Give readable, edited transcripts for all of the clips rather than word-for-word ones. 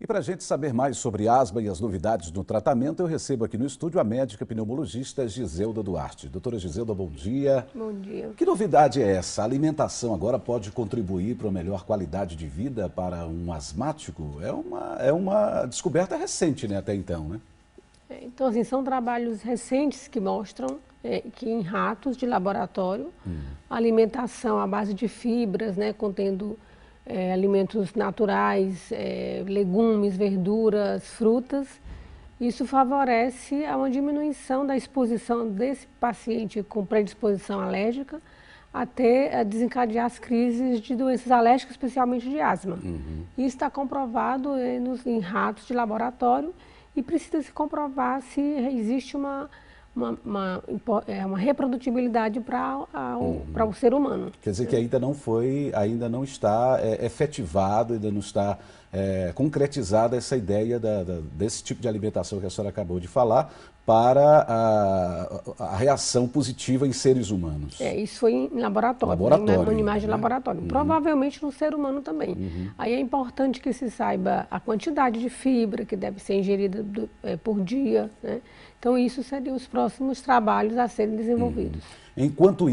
E para a gente saber mais sobre asma e as novidades do tratamento, eu recebo aqui no estúdio a médica pneumologista Giselda Duarte. Doutora Giselda, bom dia. Bom dia. Que novidade é essa? A alimentação agora pode contribuir para uma melhor qualidade de vida para um asmático? É uma descoberta recente, né, até então, né? Então, assim, são trabalhos recentes que mostram que em ratos de laboratório, a alimentação à base de fibras, né, contendo alimentos naturais, legumes, verduras, frutas, isso favorece a uma diminuição da exposição desse paciente com predisposição alérgica até desencadear as crises de doenças alérgicas, especialmente de asma. Isso está comprovado em ratos de laboratório e precisa se comprovar se existe uma reprodutibilidade para o ser humano. Quer dizer que ainda não está efetivado, ainda não está concretizada essa ideia desse tipo de alimentação que a senhora acabou de falar para a reação positiva em seres humanos. Isso foi em laboratório, né? Em animais de laboratório. Provavelmente no ser humano também. Aí é importante que se saiba a quantidade de fibra que deve ser ingerida por dia, né? Então isso seriam os próximos trabalhos a serem desenvolvidos. Enquanto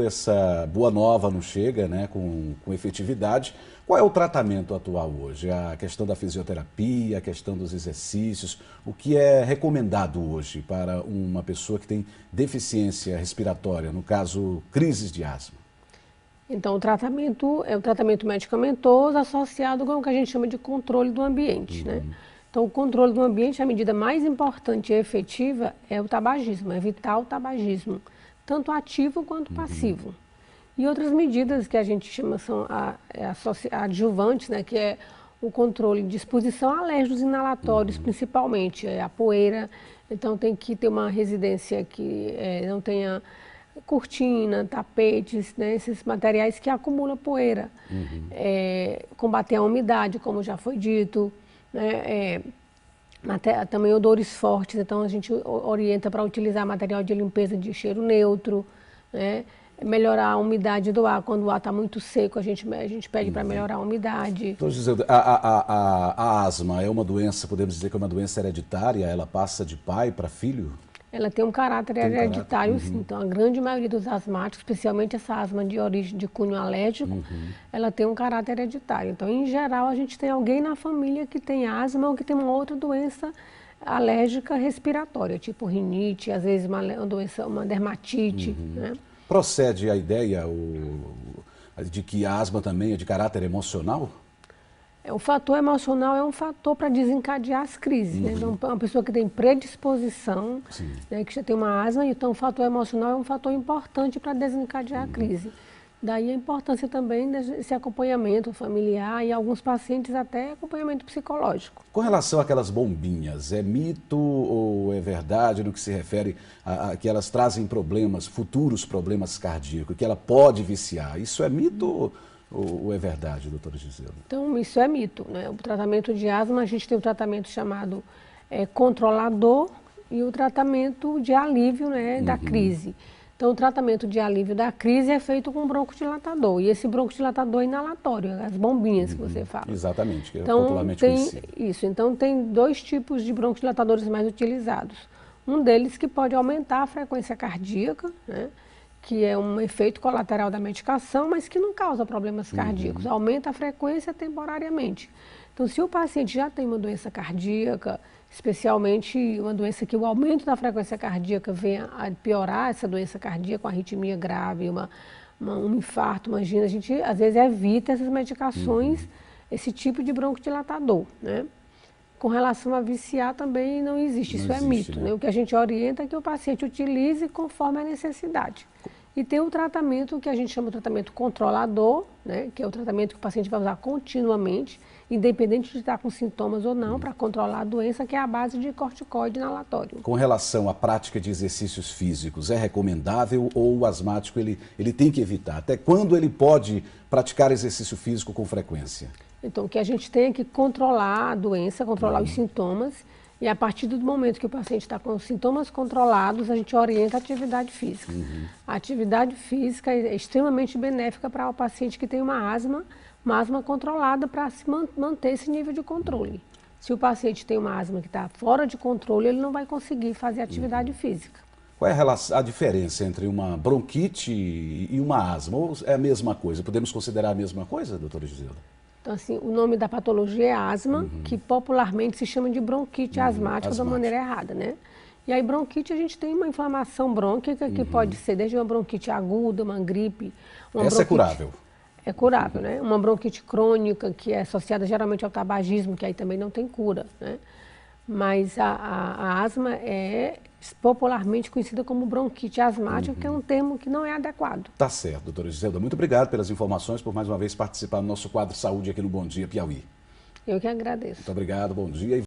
essa boa nova não chega, né, com efetividade, qual é o tratamento atual hoje? A questão da fisioterapia, a questão dos exercícios, o que é recomendado hoje para uma pessoa que tem deficiência respiratória, no caso, crises de asma? Então, o tratamento é o tratamento medicamentoso associado com o que a gente chama de controle do ambiente, né? Então, o controle do ambiente, a medida mais importante e efetiva é o tabagismo, evitar o tabagismo, tanto ativo quanto passivo. E outras medidas que a gente chama são adjuvantes, né, que é o controle de exposição a alérgicos inalatórios, principalmente a poeira. Então, tem que ter uma residência que não tenha cortina, tapetes, né, esses materiais que acumulam poeira. Combater a umidade, como já foi dito, né, também odores fortes, então a gente orienta para utilizar material de limpeza de cheiro neutro, né, melhorar a umidade do ar, quando o ar está muito seco a gente pede para melhorar a umidade. Então, Gisele, a asma é uma doença, podemos dizer que é uma doença hereditária, ela passa de pai para filho? Ela tem um caráter hereditário, sim. Então, a grande maioria dos asmáticos, especialmente essa asma de origem de cunho alérgico, ela tem um caráter hereditário. Então, em geral, a gente tem alguém na família que tem asma ou que tem uma outra doença alérgica respiratória, tipo rinite, às vezes uma dermatite, né? Procede a ideia de que a asma também é de caráter emocional? O fator emocional é um fator para desencadear as crises, né? Então, uma pessoa que tem predisposição, né, que já tem uma asma, então o fator emocional é um fator importante para desencadear a crise. Daí a importância também desse acompanhamento familiar e alguns pacientes até acompanhamento psicológico. Com relação àquelas bombinhas, é mito ou é verdade no que se refere a que elas trazem problemas, futuros problemas cardíacos, que ela pode viciar? Isso é mito ou é verdade, doutora Giselda? Então, isso é mito, né? O tratamento de asma, a gente tem um tratamento chamado controlador e o tratamento de alívio, né, da crise. Então, o tratamento de alívio da crise é feito com broncodilatador. E esse broncodilatador é inalatório, as bombinhas que você fala. Exatamente, que é popularmente conhecido. Isso, então tem dois tipos de broncodilatadores mais utilizados. Um deles que pode aumentar a frequência cardíaca, né, que é um efeito colateral da medicação, mas que não causa problemas cardíacos. Aumenta a frequência temporariamente. Então, se o paciente já tem uma doença cardíaca, especialmente uma doença que o aumento da frequência cardíaca venha a piorar essa doença cardíaca, uma arritmia grave, um infarto, uma angina, a gente às vezes evita essas medicações, esse tipo de broncodilatador, né? Com relação a viciar também não existe, isso é mito, né? O que a gente orienta é que o paciente utilize conforme a necessidade. E tem o tratamento que a gente chama de tratamento controlador, né? Que é o tratamento que o paciente vai usar continuamente, independente de estar com sintomas ou não, para controlar a doença, que é a base de corticoide inalatório. Com relação à prática de exercícios físicos, é recomendável ou o asmático ele tem que evitar? Até quando ele pode praticar exercício físico com frequência? Então, o que a gente tem é que controlar a doença, controlar os sintomas, e a partir do momento que o paciente está com os sintomas controlados, a gente orienta a atividade física. A atividade física é extremamente benéfica para o paciente que tem uma asma, uma asma controlada para se manter esse nível de controle. Se o paciente tem uma asma que está fora de controle, ele não vai conseguir fazer atividade física. Qual é a diferença entre uma bronquite e uma asma? Ou é a mesma coisa? Podemos considerar a mesma coisa, doutora Giselda? Então, assim, o nome da patologia é asma, que popularmente se chama de bronquite asmática da maneira errada, né? E aí, bronquite, a gente tem uma inflamação brônquica que pode ser desde uma bronquite aguda, uma gripe... Essa é curável? É curável, né? Uma bronquite crônica, que é associada geralmente ao tabagismo, que aí também não tem cura, né? Mas a asma é popularmente conhecida como bronquite asmática, que é um termo que não é adequado. Tá certo, doutora Giselda. Muito obrigado pelas informações, por mais uma vez participar do nosso quadro Saúde aqui no Bom Dia Piauí. Eu que agradeço. Muito obrigado, bom dia.